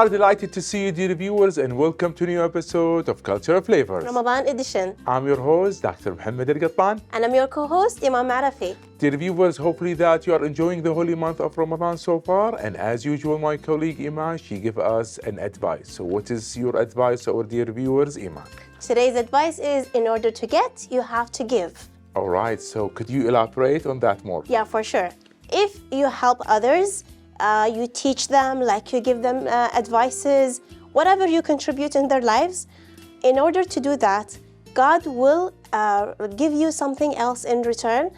are delighted to see you, dear viewers, and welcome to a new episode of Cultural Flavors, Ramadan edition. I'm your host, Dr. Mohammad Al-Qattan. And I'm your co-host, Eman Marafie. Dear viewers, hopefully that you are enjoying the holy month of Ramadan so far. And as usual, my colleague Eman, she gives us an advice. So what is your advice to our dear viewers, Eman? Today's advice is, in order to get, you have to give. All right, so could you elaborate on that more? Yeah, for sure. If you help others, you teach them, like you give them advices, whatever you contribute in their lives, in order to do that, God will give you something else in return.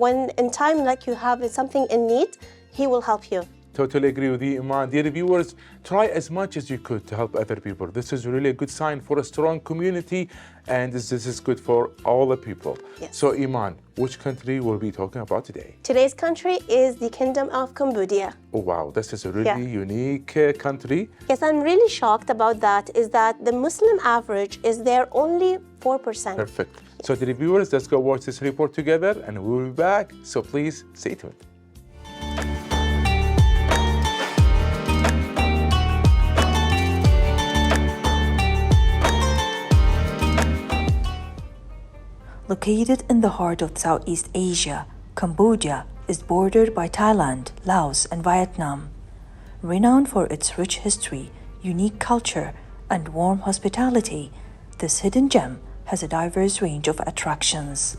When in time, like you have something in need, He will help you. Totally agree with you, Iman. Dear viewers, try as much as you could to help other people. This is really a good sign for a strong community, and this is good for all the people. Yes. So, Iman, which country will we be talking about today? Today's country is the Kingdom of Cambodia. Oh, wow, this is a really unique country. Yes, I'm really shocked about that, is that the Muslim average is there only 4%. Perfect. So, dear viewers, let's go watch this report together, and we'll be back. So, please stay tuned. Located in the heart of Southeast Asia, Cambodia is bordered by Thailand, Laos, and Vietnam. Renowned for its rich history, unique culture, and warm hospitality, this hidden gem has a diverse range of attractions.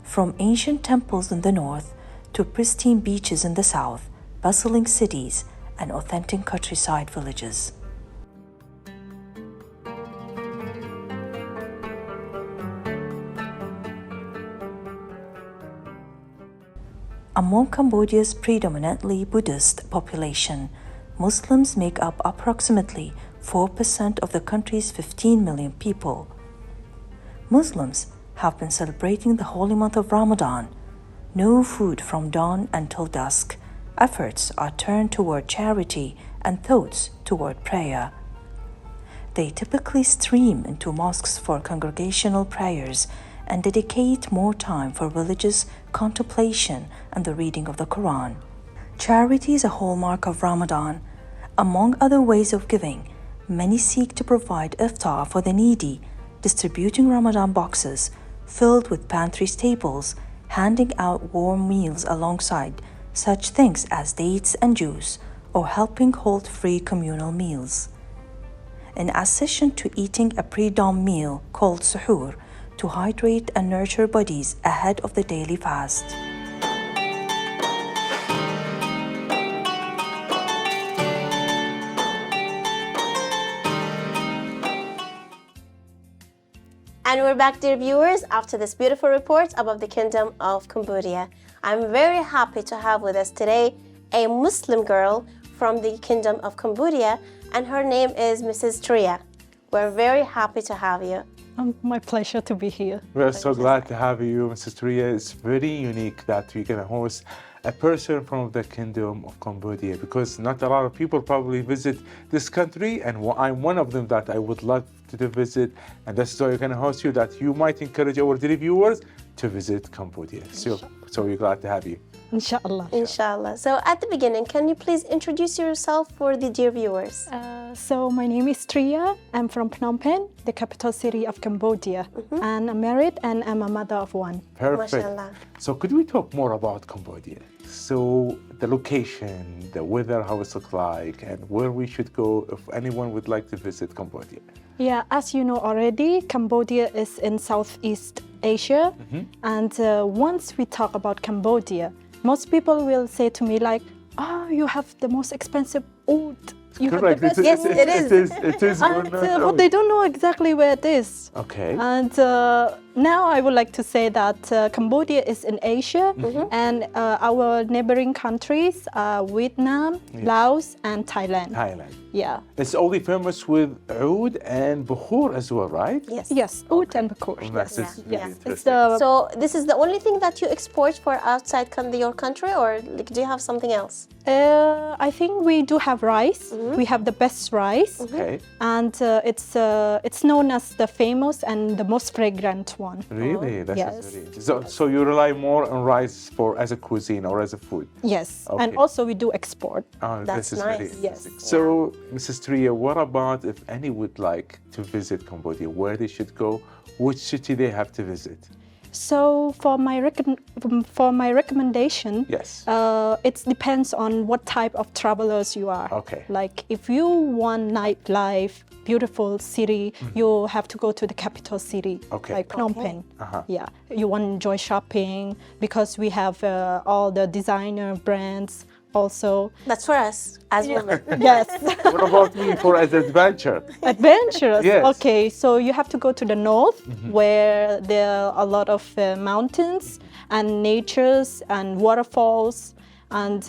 From ancient temples in the north to pristine beaches in the south, bustling cities, and authentic countryside villages. Among Cambodia's predominantly Buddhist population, Muslims make up approximately 4% of the country's 15 million people. Muslims have been celebrating the holy month of Ramadan. No food from dawn until dusk. Efforts are turned toward charity and thoughts toward prayer. They typically stream into mosques for congregational prayers and dedicate more time for religious contemplation and the reading of the Quran. Charity is a hallmark of Ramadan. Among other ways of giving, many seek to provide iftar for the needy, distributing Ramadan boxes filled with pantry staples, handing out warm meals alongside such things as dates and juice, or helping hold free communal meals. In addition to eating a pre-dawn meal called suhoor to hydrate and nurture bodies ahead of the daily fast. And we're back, dear viewers, after this beautiful report about the Kingdom of Cambodia. I'm very happy to have with us today a Muslim girl from the Kingdom of Cambodia, and her name is Mrs. Tria. We're very happy to have you. My pleasure to be here. We're so glad to have you, Mrs. Tria. It's very unique that we can host a person from the Kingdom of Cambodia, because not a lot of people probably visit this country, and I'm one of them that I would love to visit, and that's why we're going to host you, that you might encourage our dear viewers to visit Cambodia. So we're glad to have you. Inshallah. Inshallah. So at the beginning, can you please introduce yourself for the dear viewers? So my name is Tria. I'm from Phnom Penh, the capital city of Cambodia. And I'm married and I'm a mother of one. Perfect. Mashallah. So could we talk more about Cambodia? So the location, the weather, how it looks like, and where we should go if anyone would like to visit Cambodia. Yeah, as you know already, Cambodia is in Southeast Asia. And once we talk about Cambodia, most people will say to me like, oh, you have the most expensive oud. You Correct. have the best Yes, it is. It is. and, but they don't know exactly where it is. Okay. And now I would like to say that Cambodia is in Asia, and our neighboring countries are Vietnam, Laos, and Thailand. Thailand. Yeah. It's only famous with oud and bukhur as well, right? Yes. Yes, oud and bakur. That's Yeah. really Yes, interesting. it's the So this is the only thing that you export for outside your country, or like, do you have something else? I think we do have rice. We have the best rice, Okay. and it's known as the famous and the most fragrant one. Really? That's Yes. very interesting. So you rely more on rice as a cuisine or as a food? Yes, Okay. and also we do export. Oh, That's this is very nice. interesting. Yes. So, Mrs. Tria, what about if any would like to visit Cambodia, where they should go, which city they have to visit? So for my recommendation, Yes. it depends on what type of travelers you are. Okay. Like if you want nightlife, beautiful city, you have to go to the capital city, Okay. like Phnom Okay. Penh. Uh-huh. Yeah, you want to enjoy shopping because we have all the designer brands also. That's for us as women. Yes. What about me for as adventure? Adventurous. Yes. Okay, so you have to go to the north where there are a lot of mountains and natures and waterfalls. And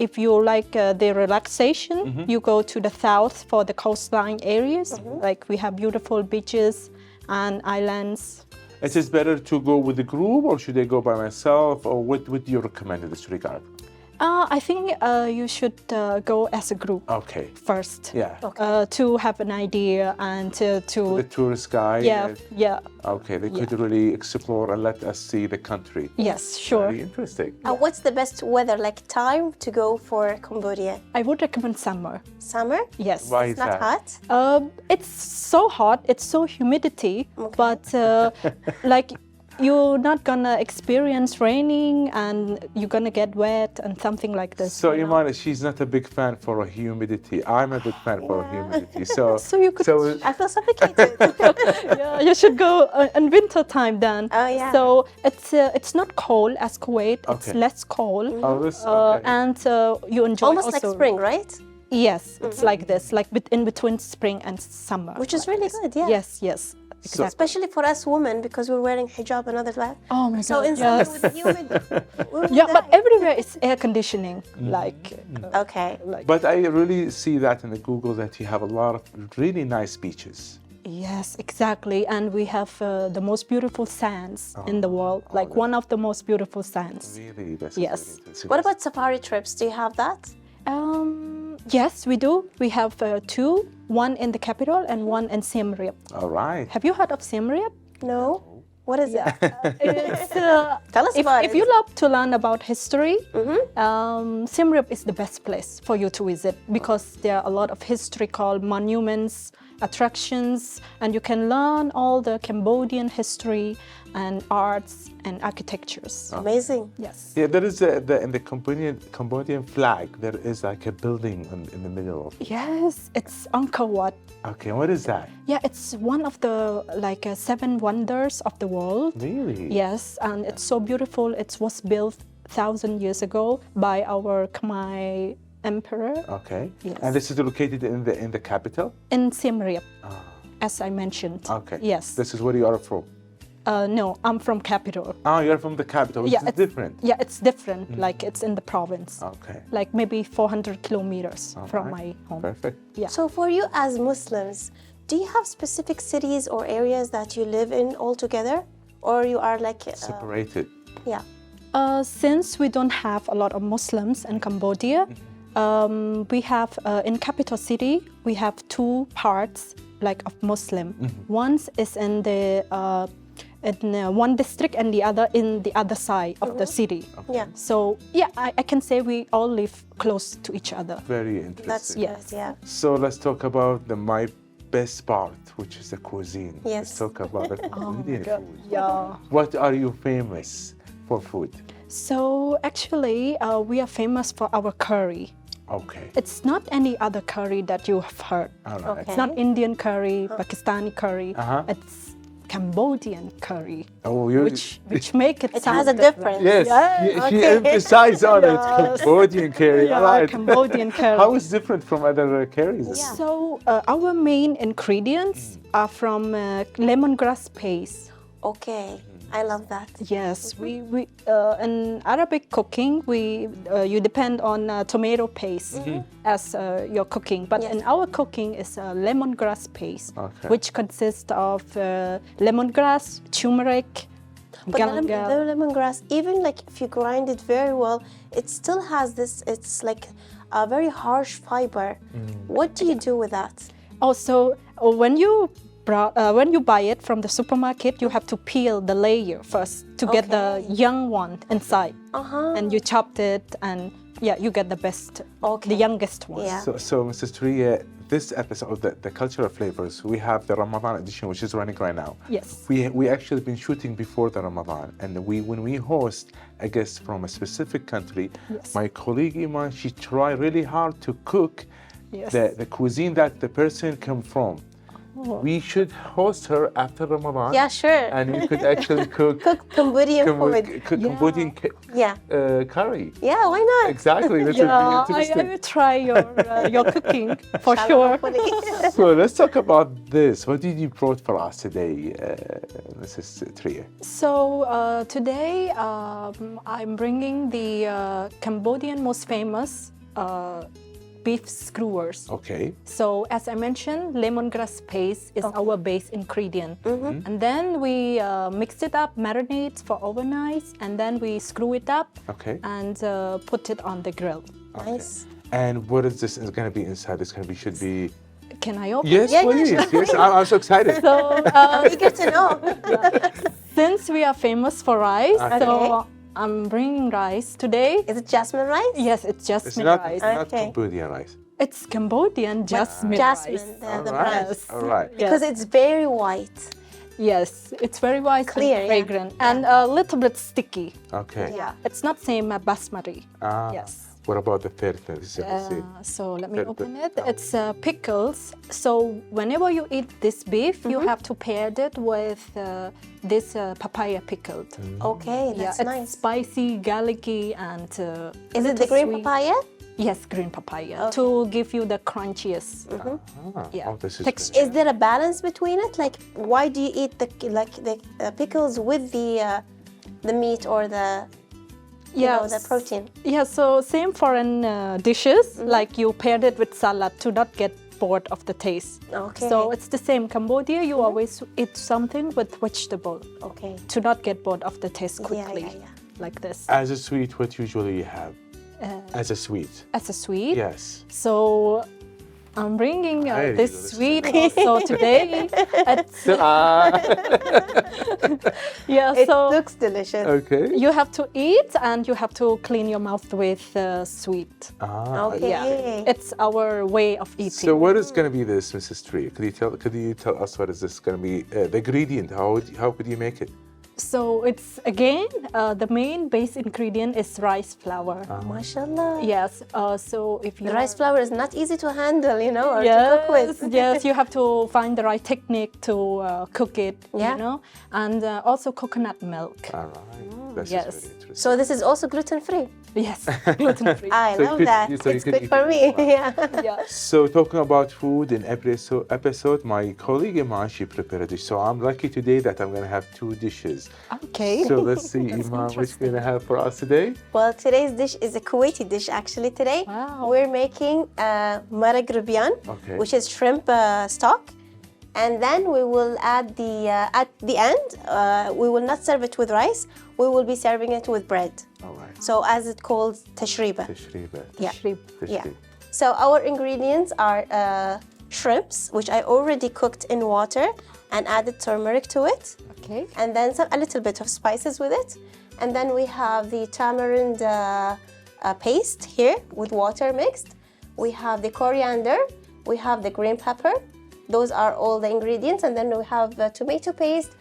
if you like the relaxation, you go to the south for the coastline areas. Like we have beautiful beaches and islands. It is better to go with the group, or should I go by myself, or what would you recommend in this regard? I think you should go as a group Okay. first. Yeah. To have an idea and The to tourist guide. yeah. Okay, they could really explore and let us see the country. Yes, sure. Very interesting. What's the best weather, like time to go for Cambodia? I would recommend summer. Summer? Yes. Why is It's not that? hot? It's so hot, it's so humidity, but like you're not gonna experience raining and you're gonna get wet and something like this. So you know? Iman, she's not a big fan for humidity. I'm a big fan for humidity. So, So you could- I feel suffocated. Yeah, you should go in winter time then. Oh, yeah. So it's not cold as Kuwait. It's Okay. less cold. oh, this, okay. And you enjoy Almost like also- spring, right? Yes, it's like this, like in between spring and summer. Which is like really this. good, yeah. Yes, yes. Exactly. Especially for us women, because we're wearing hijab and other that. Oh my So God, in summer yes. with the humid, we will Yeah, but die. everywhere is air conditioning. Like, Okay. But I really see that in the Google that you have a lot of really nice beaches. yes, exactly. And we have the most beautiful sands in the world, like one of the most beautiful sands. Really, that's Yes. very interesting. What about safari trips? Do you have that? Yes, we do. We have two, one in the capital and one in Siem Reap. All right. Have you heard of Siem Reap? No. What is it? It's, Tell us if, about if it. you love to learn about history, Siem Reap is the best place for you to visit because there are a lot of historical monuments, attractions, and you can learn all the Cambodian history and arts and architectures. Amazing. Yes. Yeah, there is in the Cambodian flag, there is like a building in the middle of it. Yes, it's Angkor Wat. Okay, what is that? Yeah, it's one of the like 7 wonders of the world. Really? Yes, and it's so beautiful. It was built 1,000 years ago by our Khmer emperor Okay. Yes. And this is located in the capital? in Siem Reap, as I mentioned. Okay. Yes. This is where you are from. No, I'm from capital. Oh, you're from the capital, which Yeah, is it's different. Yeah, it's different. Like it's in the province. Okay. Like maybe 400 kilometers from Alright. my home. Perfect. Yeah. So for you as Muslims, do you have specific cities or areas that you live in altogether? Or you are like... Separated. yeah. Since we don't have a lot of Muslims in Cambodia, we have in capital city we have 2 parts like of Muslim. One is in the one district and the other in the other side of the city. Yeah. So yeah, I can say we all live close to each other. Very interesting. That's Yes. good, yeah. So let's talk about my best part, which is the cuisine. Yes. Let's talk about the Cambodian food. Yeah. What are you famous for food? So actually, we are famous for our curry. Okay. It's not any other curry that you have heard. All right. Okay. It's not Indian curry, Pakistani curry. Uh-huh. It's Cambodian curry, Oh, you which make it It sound has a difference. Yes, Yeah, she emphasized on it. Cambodian curry. Yeah, right. Cambodian curry. How is different from other curries? Yeah. So our main ingredients are from lemongrass paste. Okay, I love that. Yes, we in Arabic cooking, you depend on tomato paste as your cooking, but Yes. in our cooking is lemongrass paste, Okay. which consists of lemongrass, turmeric, But the lemongrass, even like if you grind it very well, it still has this, it's like a very harsh fiber. What do you do with that? Also, when you buy it from the supermarket, you have to peel the layer first to get the young one inside. And you chopped it, and yeah, you get the best, the youngest one. Yeah. So Mrs. Turiya, this episode, the cultural flavors, we have the Ramadan edition, which is running right now. Yes. We actually been shooting before the Ramadan, and when we host a guest from a specific country, my colleague Eman, she tried really hard to cook the cuisine that the person come from. We should host her after Ramadan. Yeah, sure. And we could actually cook Cambodian food. Cambodian curry. Yeah, why not? Exactly. This Yeah, would be I interesting. will try your cooking for sure. So let's talk about this. What did you brought for us today, Mrs. Turiya? So today I'm bringing the Cambodian most famous beef skewers. Okay. So as I mentioned, lemongrass paste is our base ingredient. And then we mix it up, marinate for overnight, and then we screw it up and put it on the grill. Nice. And what is this going to be inside? This going to be, should be... Can I open Yes, it? please. Yes, I'm so excited. So Eager to know. since we are famous for rice, so I'm bringing rice today. Is it jasmine rice? Yes, it's It's jasmine not, rice. not Cambodian rice. It's Cambodian jasmine Jasmine, rice. the All right. brand. Yes. All right. Because it's very white. Yes, it's very white Clear, and yeah. fragrant and a little bit sticky. Okay. Yeah. It's not same basmati. Yes. What about the third thing? So let me Third open bit. it. It's pickles. So whenever you eat this beef, you have to pair it with this papaya pickled. Okay, that's it's nice. spicy, garlicky, and Is it the green sweet. papaya? Yes, green papaya to give you the crunchiest. Yeah. Oh, this is Texture. Is there a balance between it? Like, why do you eat the pickles with the meat or the the protein? Yeah, so same foreign dishes, like you paired it with salad to not get bored of the taste. Okay. So it's the same. Cambodia, you always eat something with vegetable Okay. to not get bored of the taste quickly, yeah. like this. As a sweet, what usually you have? As a sweet. As a sweet. Yes. So I'm bringing Hey, this this is sweet also today. It's, yeah, It so looks delicious. Okay. you have to eat and you have to clean your mouth with sweet. Okay. Yeah, it's our way of eating. So what is going to be this, Mrs. Tree? Could you tell us what is this going to be? The ingredient, how could you make it? So it's again the main base ingredient is rice flour. Mashallah. Yes. So if you The rice flour is not easy to handle, or yes, to cook with. yes, you have to find the right technique to cook it. Yeah. And also coconut milk. All right. This yes. is very interesting. So this is also gluten-free. Yes, gluten free. I So you love could- that. so you It's could good eat for it. me. Yeah. Yeah. So talking about food in every episode, my colleague Eman, she prepared a dish. So I'm lucky today that I'm going to have two dishes. Okay. So let's see, Eman, which you're going to have for us today? Well, today's dish is a Kuwaiti dish actually today. Wow. We're making maraq rubian, Okay. which is shrimp stock. And then we will add at the end, we will not serve it with rice. We will be serving it with bread. All right. So as it calls tashriba. Tashriba. Yeah. Shrimp. Yeah. So our ingredients are shrimps, which I already cooked in water and added turmeric to it. Okay. And then a little bit of spices with it. And then we have the tamarind paste here with water mixed. We have the coriander. We have the green pepper. Those are all the ingredients. And then we have tomato paste,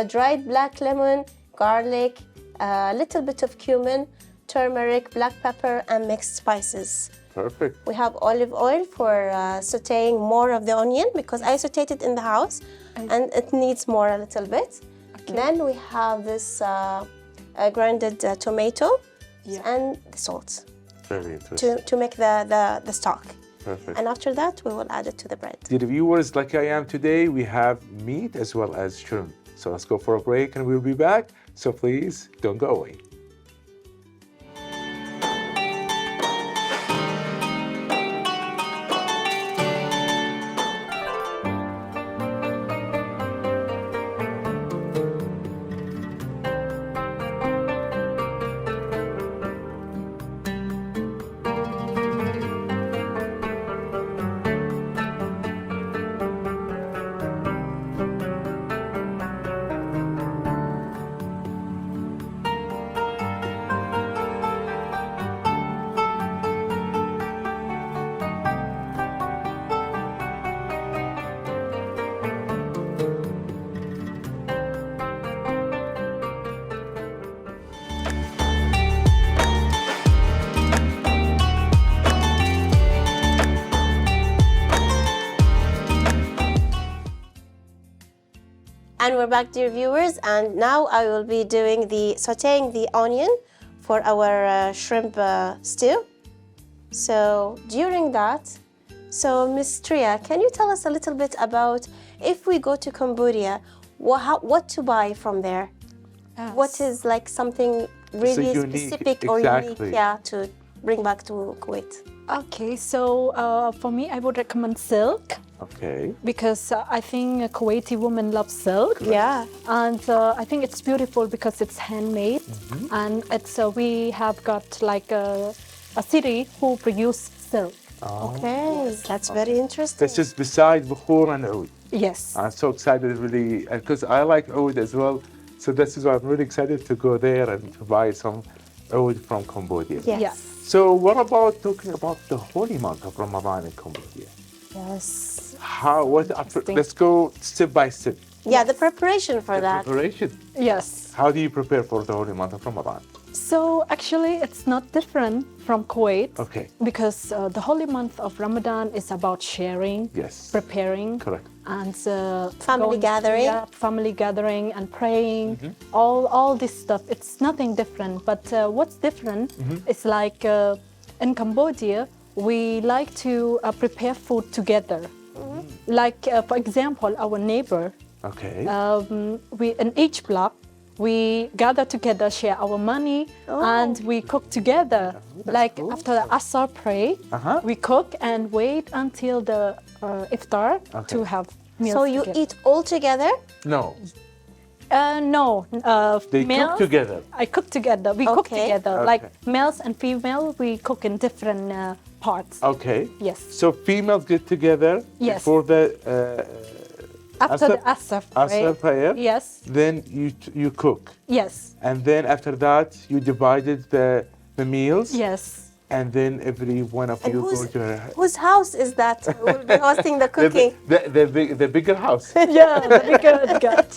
dried black lemon, garlic, a little bit of cumin, turmeric, black pepper, and mixed spices. Perfect. We have olive oil for sauteing more of the onion because I sauteed it in the house and it needs more a little bit. Then we have this grinded tomato and the salt Very interesting. to make the stock. Perfect. And after that, we will add it to the bread. Dear viewers, like I am today, we have meat as well as shrimp. So let's go for a break and we'll be back. So please don't go away. And we're back, dear viewers, and now I will be doing the sautéing the onion for our shrimp stew. So during that, so Ms. Tria, can you tell us a little bit about if we go to Cambodia, what to buy from there? What is like something really unique, specific or exactly. unique, yeah, to bring back to Kuwait? Okay, so for me, I would recommend silk Okay. because I think Kuwaiti women love silk. Yeah. And I think it's beautiful because it's handmade, and it's we have got like a city who produce silk. Okay, that's very interesting. This is beside Bukhur and Oud. Yes. I'm so excited, really, because I like Oud as well. So this is why I'm really excited to go there and to buy some Oud from Cambodia. Yes. Yeah. So what about talking about the holy month of Ramadan in Cambodia? Yes. Let's go step by step. Yeah, the preparation for The that. preparation. Yes. How do you prepare for the holy month of Ramadan? So actually, it's not different from Kuwait. Okay. Because the holy month of Ramadan is about sharing, Yes. preparing, Correct. and Family gathering. Yeah, family gathering and praying. All this stuff. It's nothing different. But what's different is like in Cambodia, we like to prepare food together. Like for example, our neighbor. Okay. We in each block. We gather together, share our money, and we cook together. Like cool. after the Asr pray, we cook and wait until the iftar to have meals. So you together. eat all together? No, No, they males, cook together. I cook together. We cook Okay. together. Okay. Like males and female, we cook in different parts. Okay. Yes. So females get together Yes. before the After the Asr pray. Asr prayer. Yes. Then you cook, Yes. and then after that you divided the meals. Yes. And then every one of And you go to her. whose house is that will be hosting the cooking? The bigger house. Yeah, the bigger it gets.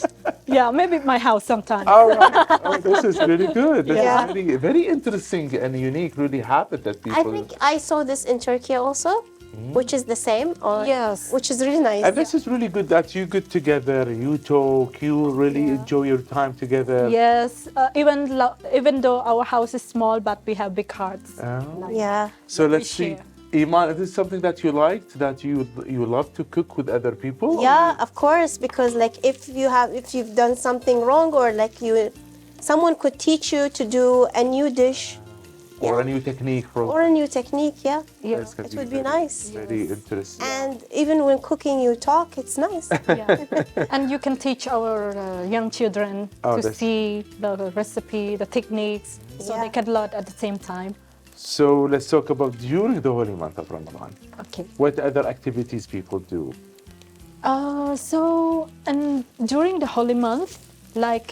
Yeah, maybe my house sometime. All right. Oh, this is really good. This Yeah. is really, very interesting and unique, really habit that people. I think I saw this in Turkey also, which is the same. Or Yes. Which is really nice. And this is really good that you get together, you talk, you really enjoy your time together. Yes, even though our house is small, but we have big hearts. Yeah. So let's see. share. Iman, is this something that you liked, that you love to cook with other people? Yeah, of course, because like if you've done something wrong or like someone could teach you to do a new dish Or a new technique from. or a new technique, yeah. This can It would be nice. Very interesting. And even when cooking you talk, it's nice. Yeah. And you can teach our young children Oh, to that's- see the recipe, the techniques, so Yeah. they can learn at the same time. So let's talk about during the holy month of Ramadan. Okay. What other activities people do? And during the holy month, like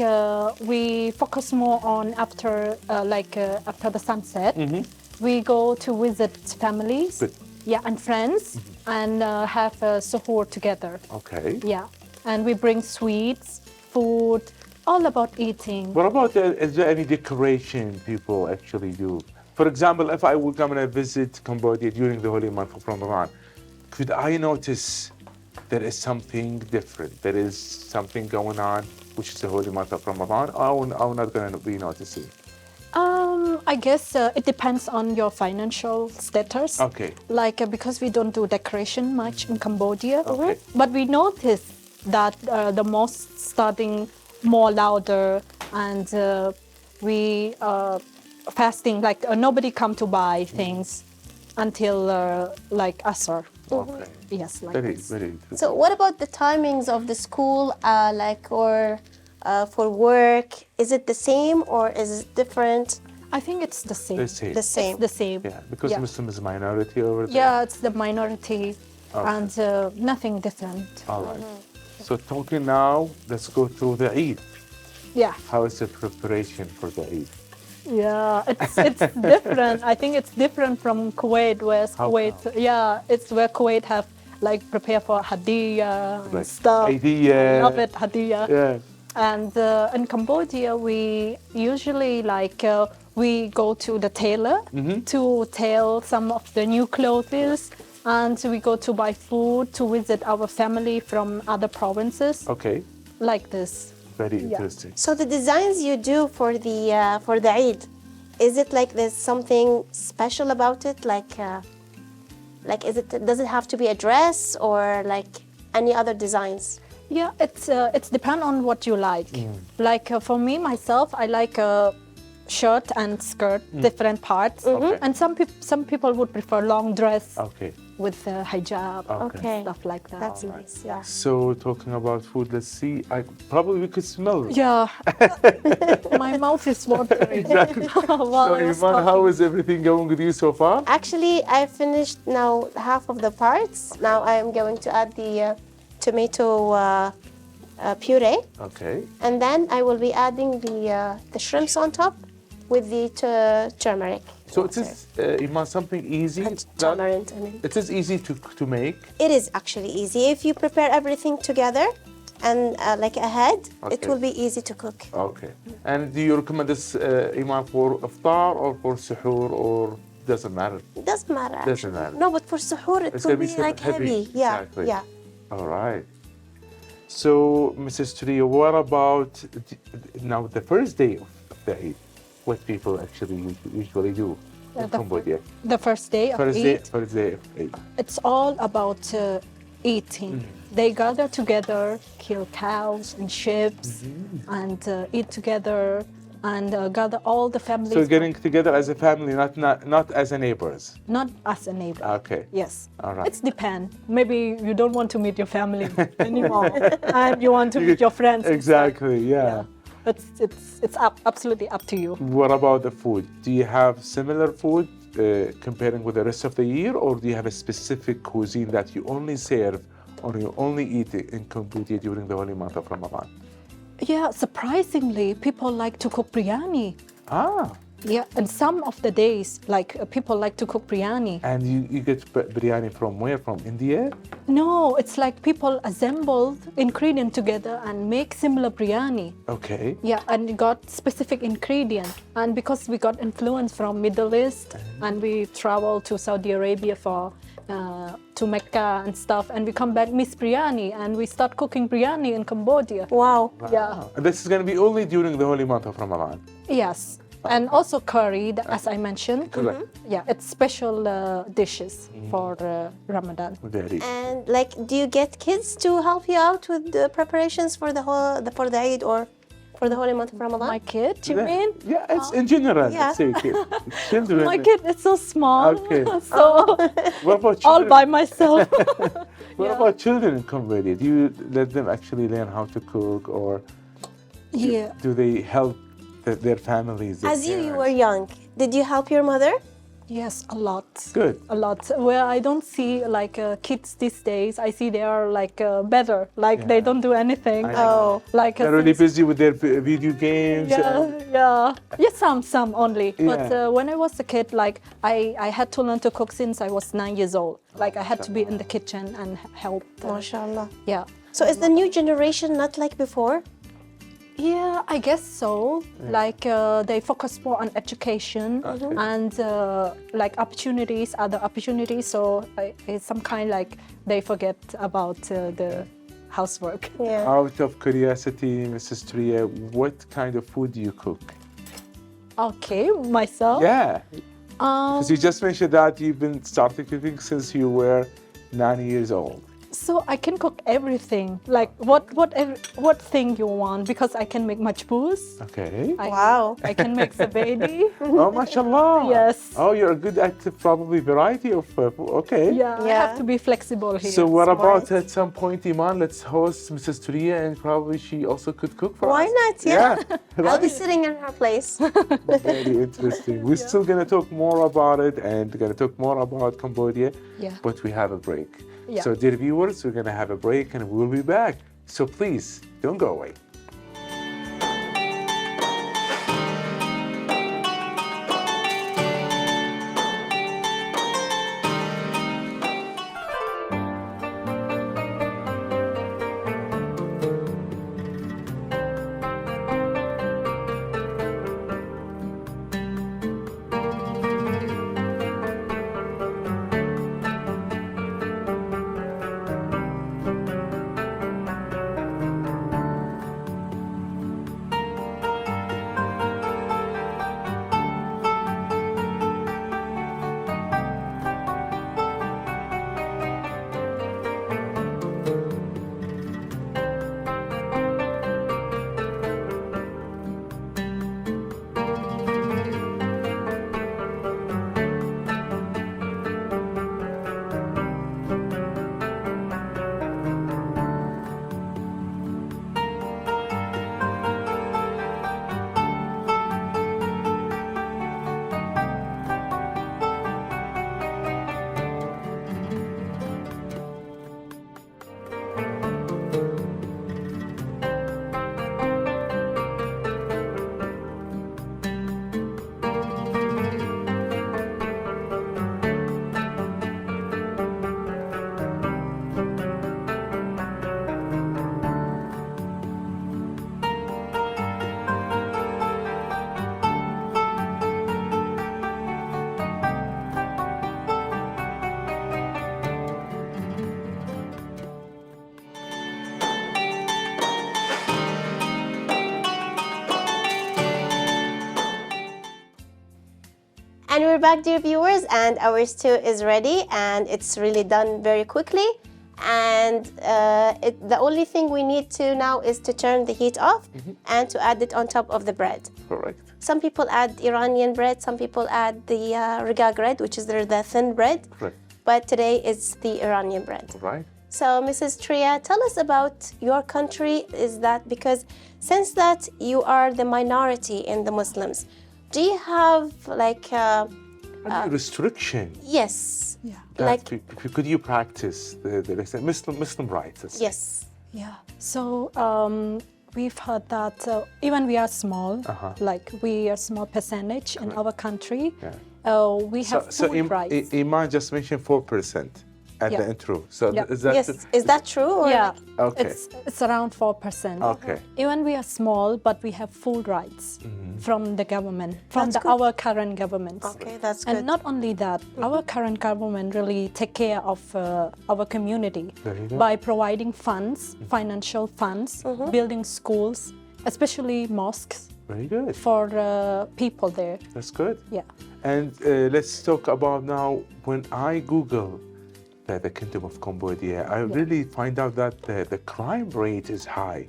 we focus more on after the sunset. We go to visit families, Good. yeah, and friends, and have a suhoor together. Okay. Yeah, and we bring sweets, food, all about eating. What about, is there any decoration people actually do? For example, if I would come and visit Cambodia during the holy month of Ramadan, could I notice there is something different? There is something going on, which is the holy month of Ramadan, or I'm not going to be noticing? I guess it depends on your financial status. Okay. Like because we don't do decoration much in Cambodia, Okay. but we notice that the mosque starting more louder, and we fasting, like nobody come to buy things until like Asr. Okay. Yes, like Very, this. very interesting. So what about the timings of the school, or for work? Is it the same or is it different? I think it's the same. The same. The same. It's the same. Yeah, because Yeah. Muslim is a minority over there. Yeah, it's the minority, Okay. and nothing different. All right. So talking now, let's go through the Eid. Yeah, How is the preparation for the Eid? yeah, it's different. I think it's different from Kuwait, where How Kuwait, yeah, it's where Kuwait have like prepare for hadiyah and Like stuff. idea. I love it, hadiyah. Yeah. And in Cambodia, we usually we go to the tailor to tail some of the new clothes, and we go to buy food to visit our family from other provinces, Okay. like this. Very Yeah. interesting. So the designs you do for the Eid, is it like there's something special about it? Like does it have to be a dress or like any other designs? Yeah, it's depend on what you like. Like for me myself, I like a shirt and skirt, different parts, Okay. and some people would prefer long dress Okay. with hijab, Okay. stuff like that. That's nice. Yeah. So talking about food, let's see. Probably we could smell it. Yeah, my mouth is watering. Exactly. While So I was Iman, how talking. is everything going with you so far? Actually, I finished now half of the parts. Now I am going to add the tomato puree, Okay. and then I will be adding the shrimps on top with the turmeric. So it is, Iman, something easy. And that- tamarind, I mean. It is easy to make. It is actually easy. If you prepare everything together and like ahead, it Okay. will be easy to cook. Okay. And do you recommend this, Iman, for iftar or for suhoor, or doesn't matter? It doesn't matter. Doesn't actually. matter. No, but for suhoor, it It's will gonna be be like heavy. Yeah, Exactly. yeah. All right. So, Mrs. Tria, what about now the first day of the Eid? What people actually usually do in Cambodia? The first day of First Eid, day of Eid. it's all about eating. They gather together, kill cows and sheep, and eat together, and gather all the families. So getting together as a family, not as a neighbors. Not as a neighbor. Okay. Yes. All right. It's depend. Maybe you don't want to meet your family anymore, and you want to meet your friends. instead. Exactly. Yeah. It's absolutely up to you. What about the food? Do you have similar food comparing with the rest of the year, or do you have a specific cuisine that you only serve or you only eat in Cambodia during the holy month of Ramadan? Yeah, surprisingly, people like to cook biryani. Ah, Yeah, and some of the days, like people like to cook biryani. and you get biryani from where? From India? No, it's like people assembled ingredient together and make similar biryani. Okay. Yeah, and you got specific ingredient. And because we got influence from Middle East, and we travel to Saudi Arabia for to Mecca and stuff, and we come back miss biryani, and we start cooking biryani in Cambodia. Wow. Yeah. And this is going to be only during the holy month of Ramadan. Yes, and also curry, as I mentioned. Correct. Yeah, it's special dishes for Ramadan. Very. And like, do you get kids to help you out with the preparations for for the Eid or for the holy month of Ramadan? My kid, you mean? Yeah, it's in general. Yeah. Let's say children. My kid is so small, Okay. so What about all children? by myself. What about children in Cambodia? Do you let them actually learn how to cook, or Yeah. do they help their families? Their As you parents? were young, did you help your mother? Yes, a lot. Good. A lot. Where I don't see like kids these days, I see they are like better. Like they Yeah. don't do anything. I know. Like They're really since- busy with their video games. Yeah. Yes, some only. But Yeah. when I was a kid, like I had to learn to cook since I was 9 years old. Like I had to be in the kitchen and help. MashaAllah. Yeah. So is the new generation not like before? Yeah, I guess so. Like they focus more on education and like opportunities, other opportunities. So it's some kind like they forget about the housework. Yeah. Out of curiosity, Mrs. Tria, what kind of food do you cook? Okay, myself. Yeah, because you just mentioned that you've been started cooking since you were 9 years old. So I can cook everything, like what thing you want, because I can make majbouz. Okay. Wow. I can make zabedi. Oh, mashallah. Yes. Oh, you're good at probably variety of okay. Yeah, I Yeah. have to be flexible here. So what about Smart. at some point, Iman, let's host Mrs. Turiya and probably she also could cook for Why us. not? Yeah. I'll be Right? sitting in her place. Very interesting. We're still going to talk more about it and going to talk more about Cambodia, Yeah. but we have a break. Yeah. So dear viewers, we're going to have a break and we'll be back. So please, don't go away. And we're back, dear viewers, and our stew is ready, and it's really done very quickly. And the only thing we need to now is to turn the heat off and to add it on top of the bread. Correct. Some people add Iranian bread, some people add the regag bread, which is the thin bread. Correct. But today it's the Iranian bread. Right. So, Mrs. Turiya, tell us about your country. Is that because since that you are the minority in the Muslims, do you have like Any restriction yes, Yeah. that like could you practice the Muslim rights? let's say? yes, Yeah. So we've heard that even we are small, like we are small percentage in our country, we have food rights. Iman just mentioned 4% at Yeah. the intro. So Yeah. is that yes. Is that true? Or Yeah. Okay. It's around 4%. Okay. Even we are small, but we have full rights from the government, from That's good. our current government. Okay, that's good. And not only that, our current government really take care of our community Very good. by providing funds, financial funds, building schools, especially mosques Very good. for people there. That's good. Yeah. And let's talk about now when I Google the Kingdom of Cambodia, I really find out that the crime rate is high.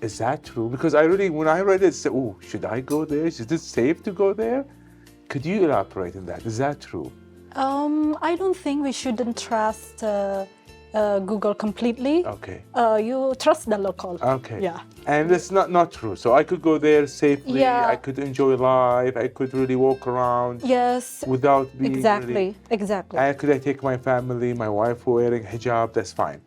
Is that true? Because I really, when I read it, I said, oh, should I go there? Is it safe to go there? Could you elaborate on that? Is that true? I don't think we shouldn't trust Google completely. Okay. You trust the local. Okay. Yeah. And it's not true. So I could go there safely. Yeah. I could enjoy life. I could really walk around Yes. without being Exactly. really. Exactly. And could I take my family, my wife wearing hijab? That's fine.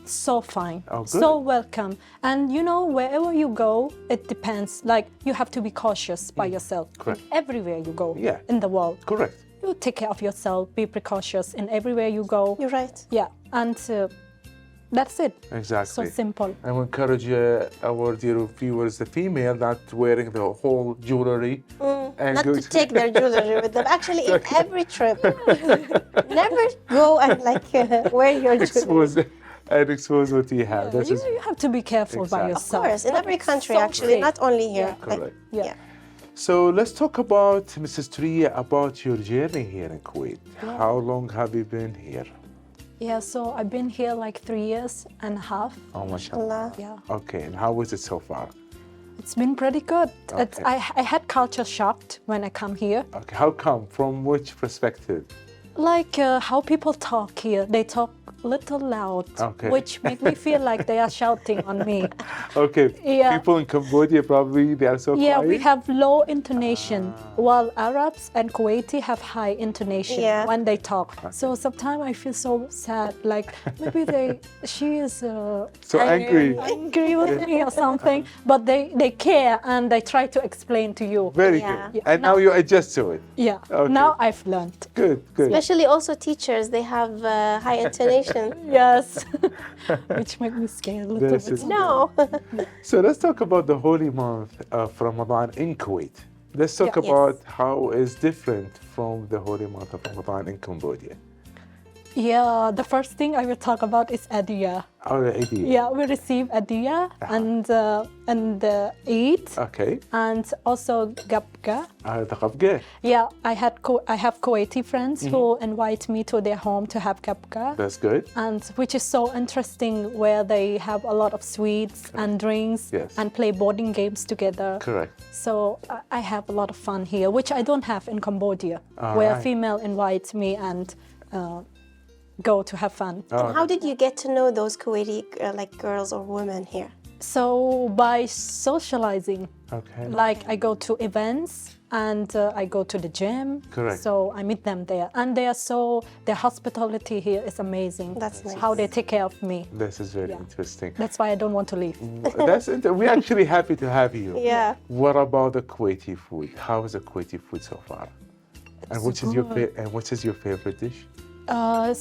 So fine. Oh, good. So welcome. And you know, wherever you go, it depends. Like, you have to be cautious by yourself. Correct. Everywhere you go Yeah. in the world. Correct. You take care of yourself, be precautious in everywhere you go. You're right. Yeah. And that's it. Exactly. So simple. I will encourage our dear viewers, the female, not wearing the whole jewelry. And Not go to take their jewelry with them. Actually, in every trip, never go and like wear your jewelry. expose what you have. That's You, just you have to be careful Exactly. by Of Of yourself. course, in every country, So actually, safe. not only here. Yeah. Like, correct. Yeah. So let's talk about, Mrs. Turiya, about your journey here in Kuwait. How long have you been here? Yeah, so I've been here like 3.5 years. Oh, mashallah. Allah. Yeah, Okay, and how was it so far? it's been pretty good. Okay. I had culture shock when I come here. Okay, how come? From which perspective? Like how people talk here, they talk little loud, Okay. which make me feel like they are shouting on me. Okay, Yeah. people in Cambodia probably they are so Yeah, quiet. we have low intonation, while Arabs and Kuwaiti have high intonation Yeah. when they talk. So sometimes I feel so sad, like maybe she is So angry. angry with me or something, but they care and they try to explain to you. Very Yeah. good. And now you adjust to it. Yeah, Okay. now I've learned. Good, good. Especially also teachers, they have high intonation. Yes, which make me scared a little This bit. is- No. So let's talk about the holy month of Ramadan in Kuwait. Let's talk Yeah. about how it's different from the holy month of Ramadan in Cambodia. Yeah, the first thing I will talk about is Adiyah. Oh, the idea. Yeah, we receive Adiyah and Eid Okay. and also Gabka. The qabgeh. Yeah, I have Kuwaiti friends who invite me to their home to have Gabka. That's good. And which is so interesting, where they have a lot of sweets and drinks Yes. and play boarding games together. Correct. So I have a lot of fun here, which I don't have in Cambodia, All where right. a female invites me and go to have fun. Oh, How did you get to know those Kuwaiti like girls or women here? So by socializing, okay. like I go to events and I go to the gym. Correct. So I meet them there, and their hospitality here is amazing. That's nice. How they take care of me. This is very Yeah. interesting. That's why I don't want to leave. We're actually happy to have you. Yeah. What about the Kuwaiti food? How is the Kuwaiti food so far? And what is your favorite dish?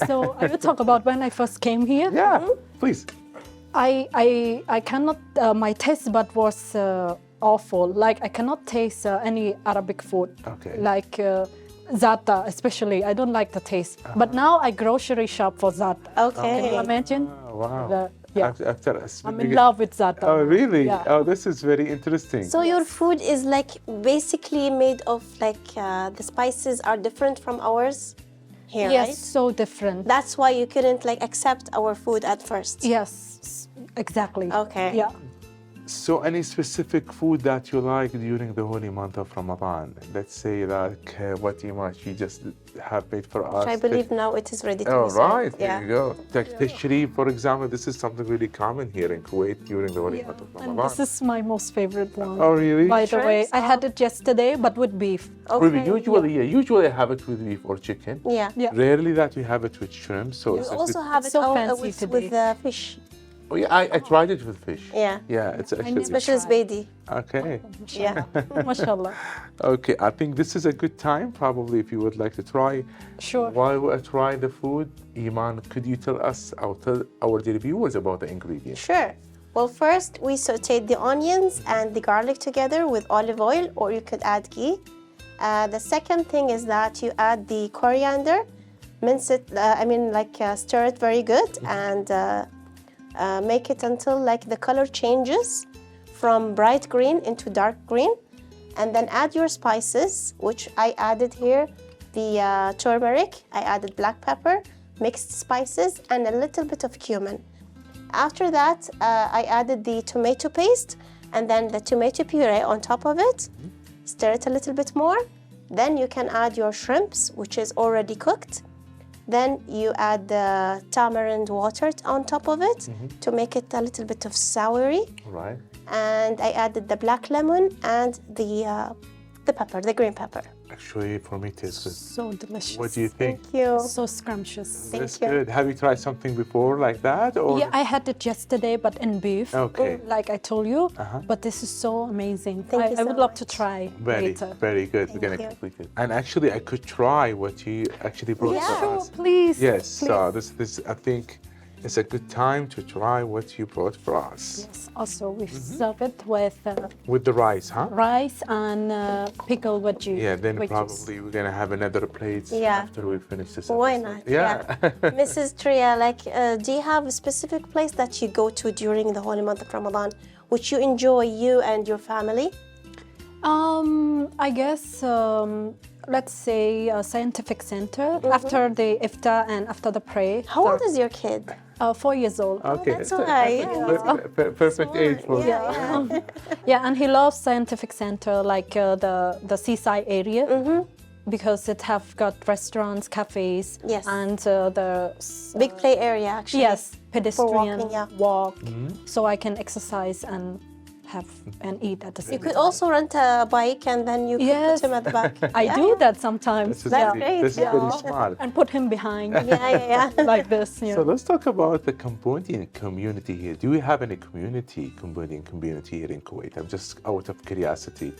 So I will talk about when I first came here. Yeah, please. I cannot, my taste bud was awful. Like I cannot taste any Arabic food. Okay. Like za'atar especially, I don't like the taste. But now I grocery shop for za'atar. Okay. Can you imagine? Oh, wow. Yeah. After I'm in love with za'atar. Oh, really? Yeah. Oh, this is very interesting. So your food is like basically made of like the spices are different from ours here, Yes, right? so different. That's why you couldn't like accept our food at first. Yes, exactly. Okay. Yeah. So any specific food that you like during the holy month of Ramadan? Let's say like what you just have made for us. Which I believe now it is ready to Oh, be served. right. There Yeah. you go. Tithiatrya, for example, this is something really common here in Kuwait during the holy Yeah. month of And Ramadan. this is my most favorite one. Oh, really? By the way, Shrimps? I had it yesterday, but with beef. Okay. Usually I have it with beef or chicken. Yeah. Yeah. Rarely that we have it with shrimp. So You it's a also bit- have it So out, fancy with today. fish. Oh, yeah, I tried it with fish. Yeah. Yeah, it's actually Especially Zbeidi. okay. Yeah. Mashallah. Okay, I think this is a good time. Probably, if you would like to try. Sure. While we try the food, Eman, could you tell us, or tell our dear viewers about the ingredients? Sure. Well, first we sauteed the onions and the garlic together with olive oil, or you could add ghee. The second thing is that you add the coriander, mince it. Stir it very good and make it until like the color changes from bright green into dark green, and then add your spices, which I added here the turmeric. I added black pepper, mixed spices, and a little bit of cumin. After that, I added the tomato paste and then the tomato puree on top of it. Stir it a little bit more. Then you can add your shrimps, which is already cooked. Then you add the tamarind water on top of it to make it a little bit of soury. Right. And I added the black lemon and the pepper, the green pepper. Actually, for me, it tastes good. So delicious. What do you think? Thank you. So scrumptious. That's you. good. Have you tried something before like that? Or? Yeah, I had it yesterday, but in beef. Okay. Like I told you. Uh-huh. But this is so amazing. Thank you I so would love to much. try Very, later. very good. We're Thank going to you. complete it. And actually, I could try what you actually brought Yeah. for Sure, us. please. Yes, please. so this I think it's a good time to try what you brought for us. Yes. Also, we serve it with With the rice, huh? rice and pickled veggie. Yeah, then wedges. probably we're gonna have another plate Yeah. after we finish this. Why episode. not? Yeah. Mrs. Tria, do you have a specific place that you go to during the holy month of Ramadan, which you enjoy, you and your family? I guess let's say, a scientific center after the iftar and after the prayer. How old is your kid? 4 years old. Okay, That's why. Yeah. perfect age for Yeah. Yeah, and he loves scientific center, like the seaside area, because it have got restaurants, cafes, Yes. and Big play area, actually. yes, pedestrian walking, yeah. walk, so I can exercise and have and eat at the same You could time. also rent a bike and then you could Yes. put him at the back. I do that sometimes. This is That's very, great, this is yeah. very smart. And put him behind Yeah. like this. Yeah. So let's talk about the Cambodian community here. Do we have any Cambodian community here in Kuwait? I'm just out of curiosity.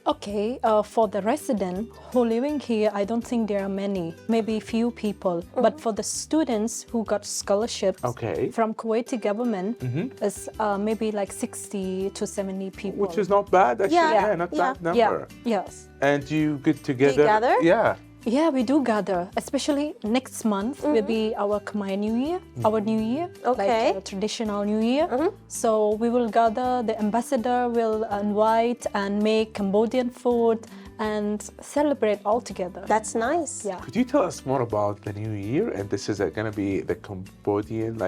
Okay, for the resident who living here, I don't think there are many, maybe few people. But for the students who got scholarships Okay. from Kuwaiti government, is maybe like 60 to 70 people. Which is not bad, actually. Yeah, Yeah, not bad yeah. number. Yeah, yes. And you get together. gather? Yeah. Yeah, we do gather, especially next month will be our Khmer New Year, our New Year, Okay. like a traditional New Year. So we will gather, the ambassador will invite and make Cambodian food and celebrate all together. That's nice. Yeah. Could you tell us more about the new year? And this is going to be the Cambodian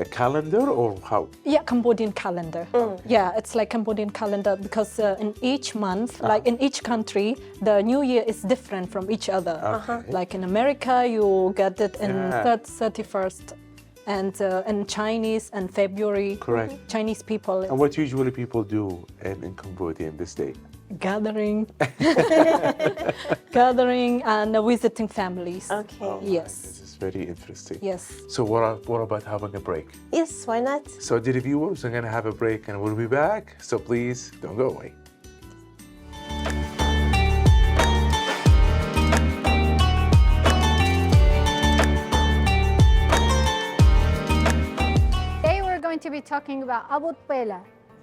calendar or how? Yeah, Cambodian calendar. Yeah, it's like Cambodian calendar because in each month, like in each country, the New Year is different from each other. Okay. Like in America, you get it in Yeah. 31st, and in Chinese and February. Correct. Chinese people And what usually people do in Cambodia in this day? gathering, gathering and visiting families. Okay. Yes. This is very interesting. Yes. So what about having a break? Yes, why not? So dear viewers, we're going to have a break and we'll be back. So please don't go away. Today we're going to be talking about Abu Twaila.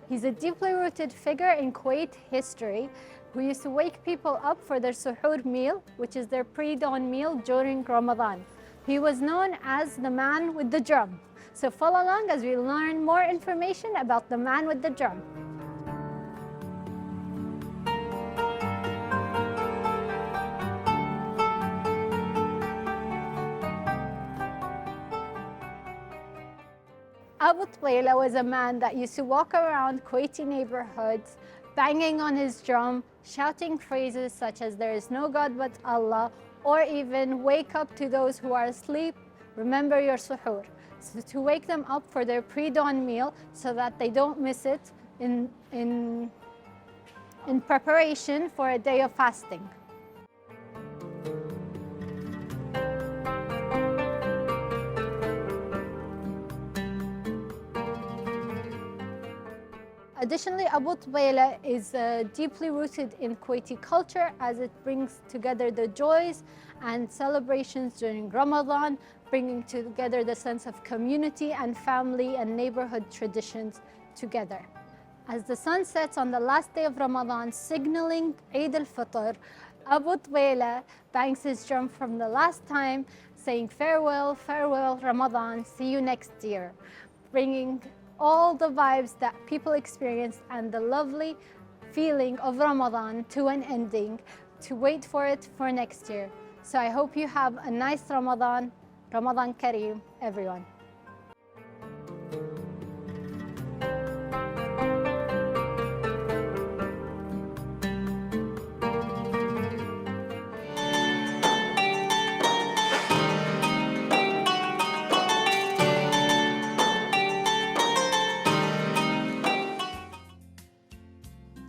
He's a deeply rooted figure in Kuwait history who used to wake people up for their suhoor meal, which is their pre-dawn meal during Ramadan. He was known as the man with the drum. So follow along as we learn more information about the man with the drum. Abu Twaila was a man that used to walk around Kuwaiti neighborhoods, banging on his drum, shouting phrases such as "There is no God but Allah," or even "Wake up to those who are asleep, remember your suhoor." So to wake them up for their pre-dawn meal so that they don't miss it in preparation for a day of fasting. Additionally, Abu Twaila is deeply rooted in Kuwaiti culture as it brings together the joys and celebrations during Ramadan, bringing together the sense of community and family and neighborhood traditions together. As the sun sets on the last day of Ramadan, signaling Eid al-Fitr, Abu Twaila bangs his drum from the last time, saying farewell, farewell Ramadan, see you next year, bringing all the vibes that people experience and the lovely feeling of Ramadan to an ending, to wait for it for next year. So I hope you have a nice Ramadan. Ramadan Kareem, everyone.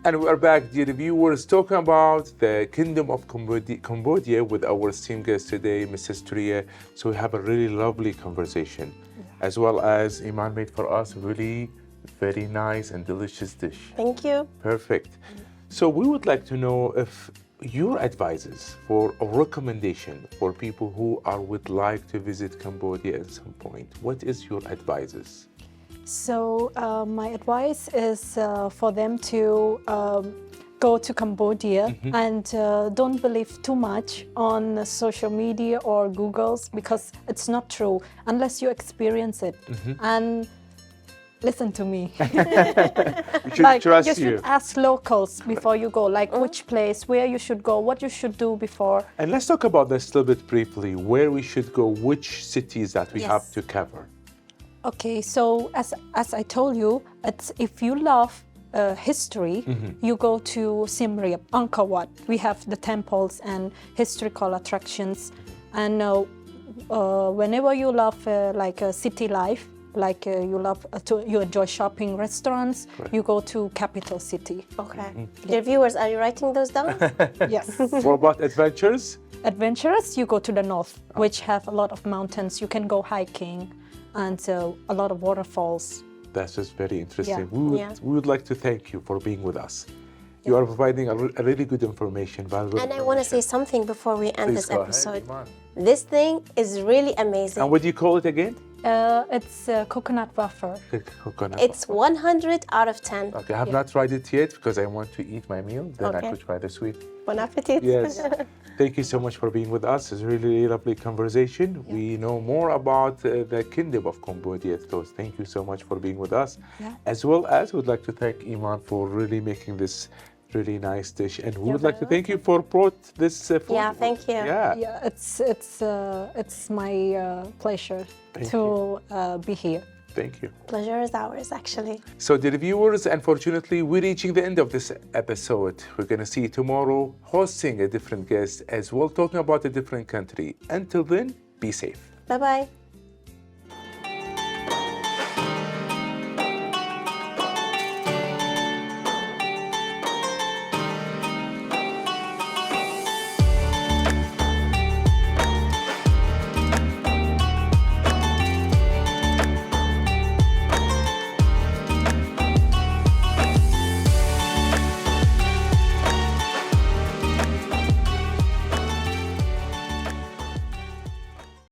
And we're back, dear viewers, talking about the Kingdom of Cambodia with our esteemed guest today, Mrs. Tithiatrya. So we have a really lovely conversation, as well as Eman made for us a really very nice and delicious dish. Thank you. Perfect. So we would like to know if your advices for a recommendation for people who would like to visit Cambodia at some point. What is your advices? So my advice is for them to go to Cambodia and don't believe too much on social media or Googles because it's not true unless you experience it. And listen to me. We should Like, trust you should ask locals before you go, like which place, where you should go, what you should do before. And let's talk about this a little bit briefly, where we should go, which cities that we Yes. have to cover. Okay, so as I told you, it's if you love history, you go to Siem Reap, Angkor Wat. We have the temples and historical attractions, and whenever you love like city life, like you enjoy shopping, restaurants, you go to capital city. Okay. Dear viewers, are you writing those down? Yes. What about adventures? Adventurous, you go to the north, which have a lot of mountains. You can go hiking, and a lot of waterfalls. That's just very interesting. Yeah. We would like to thank you for being with us. You are providing a really good information, valuable And I want to say something before we end Please this go ahead, episode. Iman. This thing is really amazing. And what do you call it again? It's coconut wafer. Coconut. It's 100 out of 10. Okay, I have not tried it yet because I want to eat my meal. Then I Okay. could try the sweet. Bon appetit. Yes. Thank you so much for being with us. It's a really lovely conversation. We know more about the Kingdom of Cambodia. So thank you so much for being with us. Yeah. As well as we'd like to thank Iman for really making this really nice dish. And we would like to thank you for brought this food. Yeah, thank you. Yeah. Yeah, it's my pleasure Thank to be here. Thank you. Pleasure is ours, actually. So, dear viewers, unfortunately, we're reaching the end of this episode. We're going to see you tomorrow hosting a different guest as well, talking about a different country. Until then, be safe. Bye-bye.